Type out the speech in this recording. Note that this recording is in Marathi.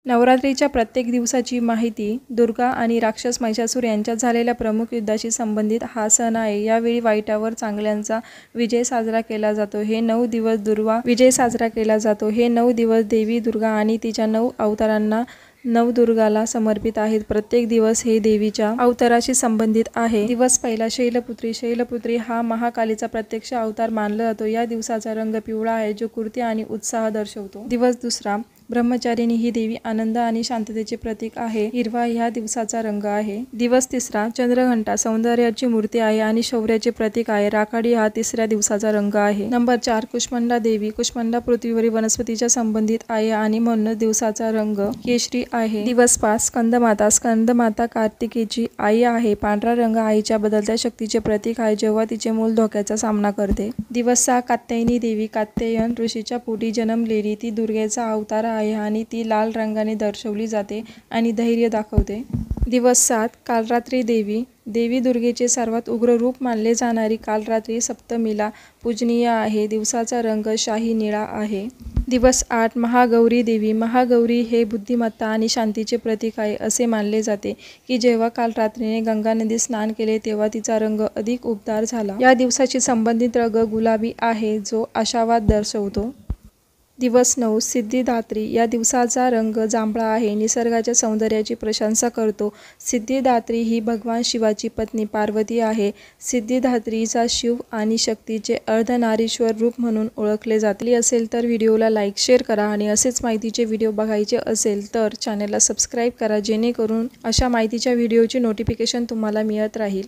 नवरात्रीच्या प्रत्येक दिवसाची माहिती दुर्गा आणि राक्षस महिषासूर यांच्यात झालेल्या प्रमुख युद्धाशी संबंधित हा सण आहे। यावेळी वाईटावर चांगल्यांचा विजय साजरा केला जातो। हे 9 दिवस दुर्गा विजय साजरा केला जातो। हे 9 दिवस देवी दुर्गा आणि तिच्या 9 अवतारांना नवदुर्गाला समर्पित आहेत। प्रत्येक दिवस हे देवीच्या अवताराशी संबंधित आहे। दिवस पहिला शैलपुत्री। शैलपुत्री हा महाकालीचा प्रत्यक्ष अवतार मानला जातो। या दिवसाचा रंग पिवळा आहे, जो कीर्ती आणि उत्साह दर्शवतो। दिवस दुसरा ब्रह्मचारिणी ही देवी आनंद आणि शांततेचे प्रतीक आहे। हिरवा ह्या दिवसाचा रंग आहे। दिवस तिसरा चंद्रघंटा सौंदर्याची मूर्ती आहे आणि शौर्याचे प्रतीक आहे। राखाडी हा तिसऱ्या दिवसाचा रंग आहे। नंबर 4 कुष्मांडा देवी। कुष्मांडा पृथ्वीवरील वनस्पतीच्या संबंधित आहे आणि म्हणूनच दिवसाचा रंग केशरी आहे। दिवस 5 स्कंदमाता। स्कंदमाता कार्तिकेची आई आहे। पांढरा रंग आईच्या बदलत्या शक्तीचे प्रतीक आहे, जेव्हा तिचे मूल धोक्याचा सामना करते। दिवस 6 कात्यायनी देवी। कात्यायन ऋषीच्या पोटी जन्मलेली ती दुर्गेचा अवतार आहे आणि ती लाल रंगाने दर्शवली जाते आणि धैर्य दाखवते। दिवस 7 कालरात्री देवी। देवी दुर्गेचे सर्वात उग्र रूप मानले जाणारी कालरात्री सप्तमीला पूजनीय आहे। दिवसाचा रंग शाही निळा आहे। दिवस 8 महागौरी देवी। महागौरी हे बुद्धिमत्ता आणि शांतीचे प्रतीक आहे। असे मानले जाते की जेव्हा कालरात्रीने गंगा नदीत स्नान केले तेव्हा तिचा रंग अधिक उबदार झाला। या दिवसाशी संबंधित रंग गुलाबी आहे, जो आशावाद दर्शवतो। दिवस 9 सिद्धिदात्री। या दिवसाचा रंग जांभळा आहे, निसर्गाच्या सौंदर्याची प्रशंसा करतो। सिद्धिदात्री ही भगवान शिवाची पत्नी पार्वती आहे। सिद्धिदात्रीचा शिव आणि शक्तीचे अर्धनारीश्वर रूप म्हणून ओळखले जाते। असेल तर व्हिडिओला लाईक शेअर करा आणि असेच माहितीचे व्हिडिओ बघायचे असेल तर चॅनलला सबस्क्राईब करा, जेणेकरून अशा माहितीच्या व्हिडिओची नोटिफिकेशन तुम्हाला मिळत राहील।